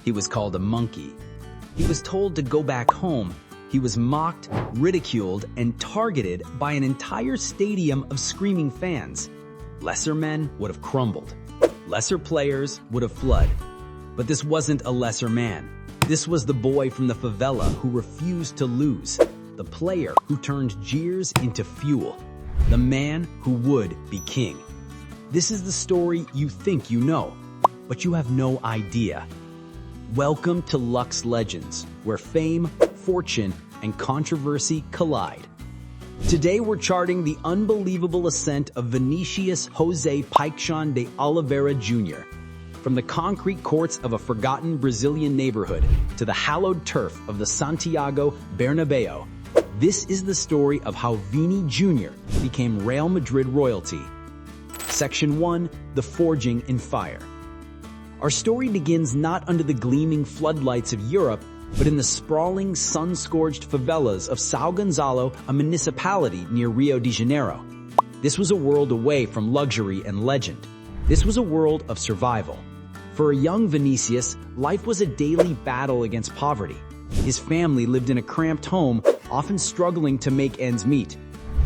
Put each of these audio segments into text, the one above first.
He was called a monkey. He was told to go back home. He was mocked, ridiculed, and targeted by an entire stadium of screaming fans. Lesser men would have crumbled. Lesser players would have fled. But this wasn't a lesser man. This was the boy from the favela who refused to lose. The player who turned jeers into fuel. The man who would be king. This is the story you think you know, but you have no idea. Welcome to Luxe Legends, where fame, fortune, and controversy collide. Today we're charting the unbelievable ascent of Vinícius José Paixão de Oliveira Jr. From the concrete courts of a forgotten Brazilian neighborhood to the hallowed turf of the Santiago Bernabéu, this is the story of how Vini Jr. became Real Madrid royalty. Section 1, The Forging in Fire. Our story begins not under the gleaming floodlights of Europe, but in the sprawling, sun-scorched favelas of São Gonçalo, a municipality near Rio de Janeiro. This was a world away from luxury and legend. This was a world of survival. For a young Vinícius, life was a daily battle against poverty. His family lived in a cramped home, often struggling to make ends meet.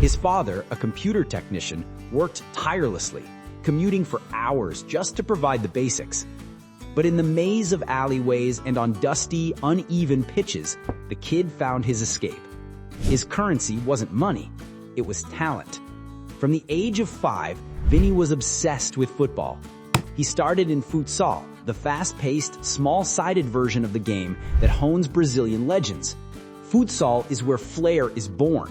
His father, a computer technician, worked tirelessly, commuting for hours just to provide the basics. But in the maze of alleyways and on dusty, uneven pitches, the kid found his escape. His currency wasn't money, it was talent. From the age of 5, Vini was obsessed with football. He started in futsal, the fast-paced, small-sided version of the game that hones Brazilian legends. Futsal is where flair is born.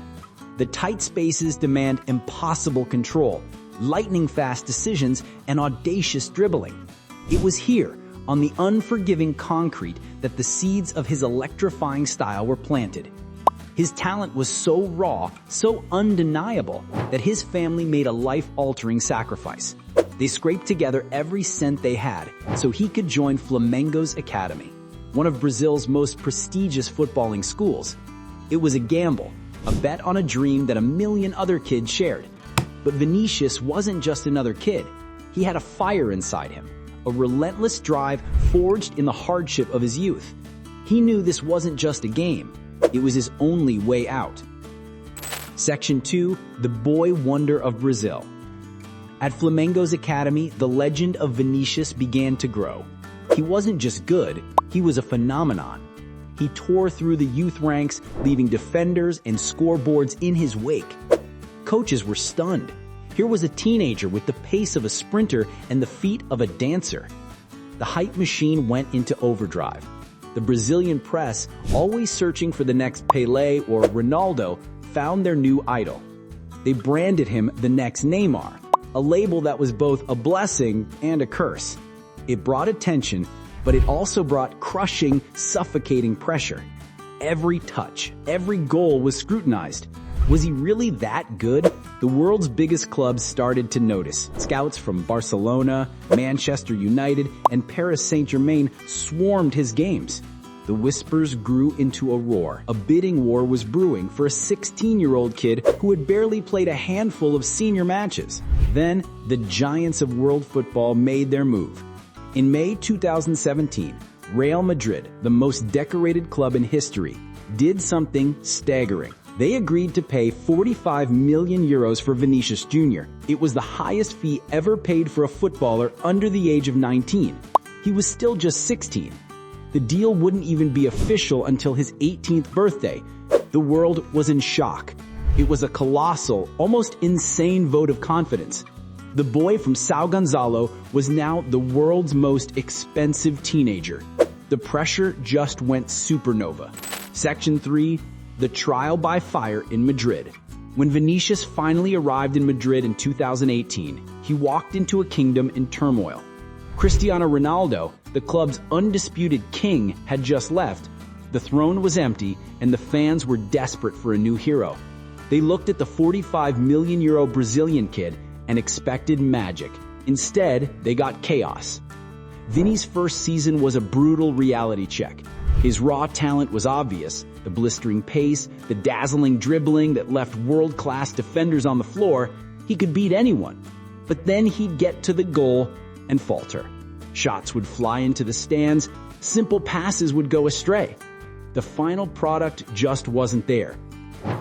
The tight spaces demand impossible control, lightning-fast decisions, and audacious dribbling. It was here, on the unforgiving concrete, that the seeds of his electrifying style were planted. His talent was so raw, so undeniable, that his family made a life-altering sacrifice. They scraped together every cent they had so he could join Flamengo's academy, one of Brazil's most prestigious footballing schools. It was a gamble, a bet on a dream that a million other kids shared. But Vinícius wasn't just another kid. He had a fire inside him, a relentless drive forged in the hardship of his youth. He knew this wasn't just a game. It was his only way out. Section 2, The Boy Wonder of Brazil. At Flamengo's academy, the legend of Vinícius began to grow. He wasn't just good, he was a phenomenon. He tore through the youth ranks, leaving defenders and scoreboards in his wake. Coaches were stunned. Here was a teenager with the pace of a sprinter and the feet of a dancer. The hype machine went into overdrive. The Brazilian press, always searching for the next Pelé or Ronaldo, found their new idol. They branded him the next Neymar, a label that was both a blessing and a curse. It brought attention, but it also brought crushing, suffocating pressure. Every touch, every goal was scrutinized. Was he really that good? The world's biggest clubs started to notice. Scouts from Barcelona, Manchester United, and Paris Saint-Germain swarmed his games. The whispers grew into a roar. A bidding war was brewing for a 16-year-old kid who had barely played a handful of senior matches. Then, the giants of world football made their move. In May 2017, Real Madrid, the most decorated club in history, did something staggering. They agreed to pay 45 million euros for Vinícius Jr. It was the highest fee ever paid for a footballer under the age of 19. He was still just 16. The deal wouldn't even be official until his 18th birthday. The world was in shock. It was a colossal, almost insane vote of confidence. The boy from São Gonçalo was now the world's most expensive teenager. The pressure just went supernova. Section 3, The Trial by Fire in Madrid. When Vinícius finally arrived in Madrid in 2018, he walked into a kingdom in turmoil. Cristiano Ronaldo, the club's undisputed king, had just left. The throne was empty, and the fans were desperate for a new hero. They looked at the 45 million euro Brazilian kid and expected magic. Instead, they got chaos. Vini's first season was a brutal reality check. His raw talent was obvious, the blistering pace, the dazzling dribbling that left world-class defenders on the floor. He could beat anyone. But then he'd get to the goal and falter. Shots would fly into the stands, Simple passes would go astray. The final product just wasn't there.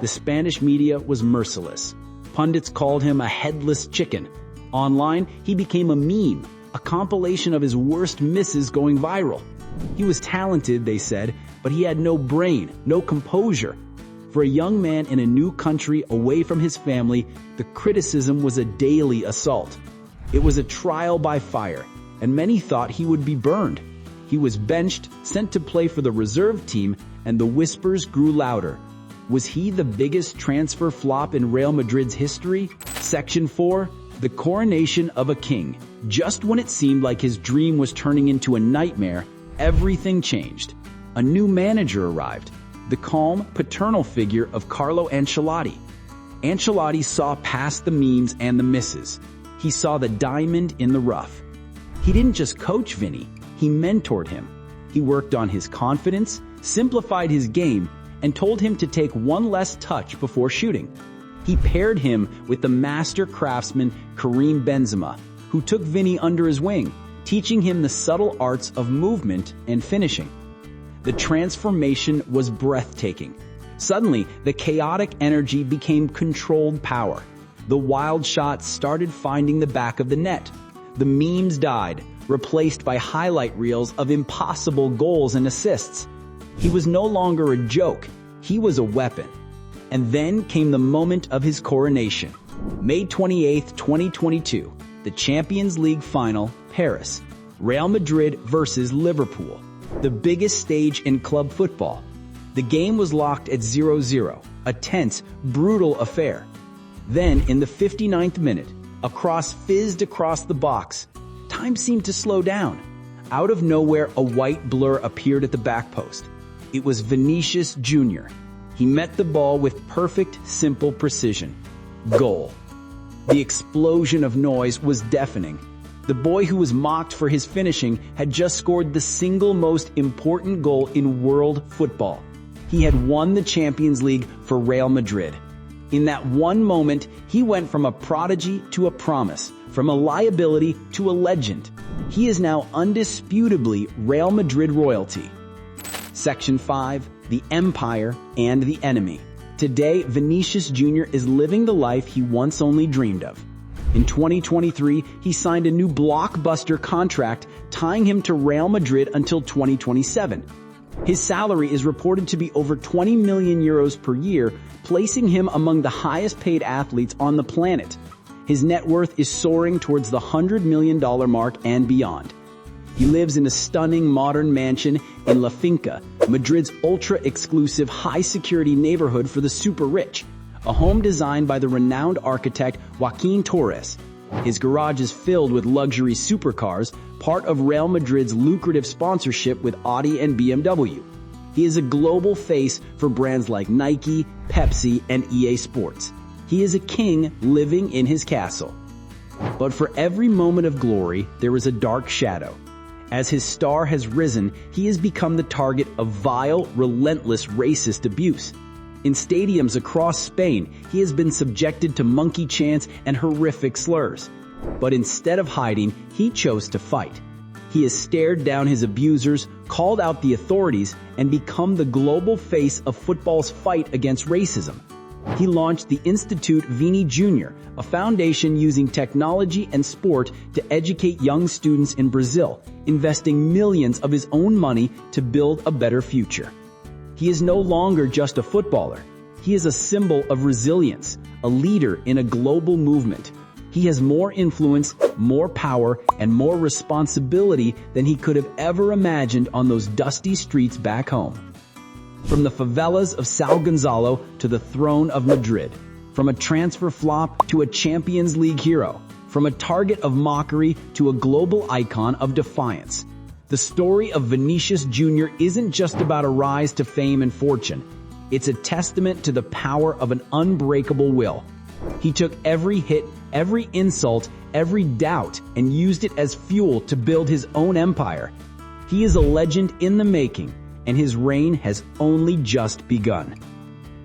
The Spanish media was merciless. Pundits called him a headless chicken. Online, he became a meme, a compilation of his worst misses going viral. He was talented, they said, but he had no brain, no composure. For a young man in a new country away from his family, the criticism was a daily assault. It was a trial by fire, and many thought he would be burned. He was benched, sent to play for the reserve team, and the whispers grew louder. Was he the biggest transfer flop in Real Madrid's history? Section 4, the coronation of a king. Just when it seemed like his dream was turning into a nightmare, everything changed. A new manager arrived, the calm, paternal figure of Carlo Ancelotti. Ancelotti saw past the memes and the misses. He saw the diamond in the rough. He didn't just coach Vini, he mentored him. He worked on his confidence, simplified his game, and told him to take one less touch before shooting. He paired him with the master craftsman Karim Benzema, who took Vini under his wing, teaching him the subtle arts of movement and finishing. The transformation was breathtaking. Suddenly, the chaotic energy became controlled power. The wild shots started finding the back of the net. The memes died, replaced by highlight reels of impossible goals and assists. He was no longer a joke, he was a weapon. And then came the moment of his coronation. May 28, 2022, the Champions League final, Paris. Real Madrid versus Liverpool, the biggest stage in club football. The game was locked at 0-0, a tense, brutal affair. Then, in the 59th minute, a cross fizzed across the box. Time seemed to slow down. Out of nowhere, a white blur appeared at the back post. It was Vinícius Jr. He met the ball with perfect, simple precision. Goal. The explosion of noise was deafening. The boy who was mocked for his finishing had just scored the single most important goal in world football. He had won the Champions League for Real Madrid. In that one moment, he went from a prodigy to a promise, from a liability to a legend. He is now undisputably Real Madrid royalty. Section 5, the Empire and the Enemy. Today, Vinícius Jr. is living the life he once only dreamed of. In 2023, he signed a new blockbuster contract tying him to Real Madrid until 2027. His salary is reported to be over 20 million euros per year, placing him among the highest paid athletes on the planet. His net worth is soaring towards the $100 million mark and beyond. He lives in a stunning modern mansion in La Finca, Madrid's ultra-exclusive high-security neighborhood for the super rich, a home designed by the renowned architect Joaquin Torres. His garage is filled with luxury supercars, part of Real Madrid's lucrative sponsorship with Audi and BMW. He is a global face for brands like Nike, Pepsi, and EA Sports. He is a king living in his castle. But for every moment of glory, there is a dark shadow. As his star has risen, he has become the target of vile, relentless racist abuse. In stadiums across Spain, he has been subjected to monkey chants and horrific slurs. But instead of hiding, he chose to fight. He has stared down his abusers, called out the authorities, and become the global face of football's fight against racism. He launched the Institute Vini Jr., a foundation using technology and sport to educate young students in Brazil, investing millions of his own money to build a better future. He is no longer just a footballer. He is a symbol of resilience, a leader in a global movement. He has more influence, more power, and more responsibility than he could have ever imagined on those dusty streets back home. From the favelas of São Gonçalo to the throne of Madrid, from a transfer flop to a Champions League hero, from a target of mockery to a global icon of defiance. The story of Vinícius Jr. isn't just about a rise to fame and fortune. It's a testament to the power of an unbreakable will. He took every hit, every insult, every doubt, and used it as fuel to build his own empire. He is a legend in the making, and his reign has only just begun.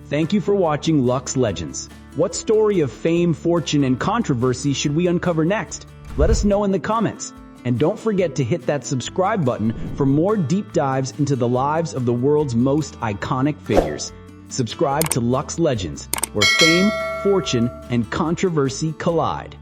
Thank you for watching Luxe Legends. What story of fame, fortune, and controversy should we uncover next? Let us know in the comments. And don't forget to hit that subscribe button for more deep dives into the lives of the world's most iconic figures. Subscribe to Luxe Legends, where fame, fortune, and controversy collide.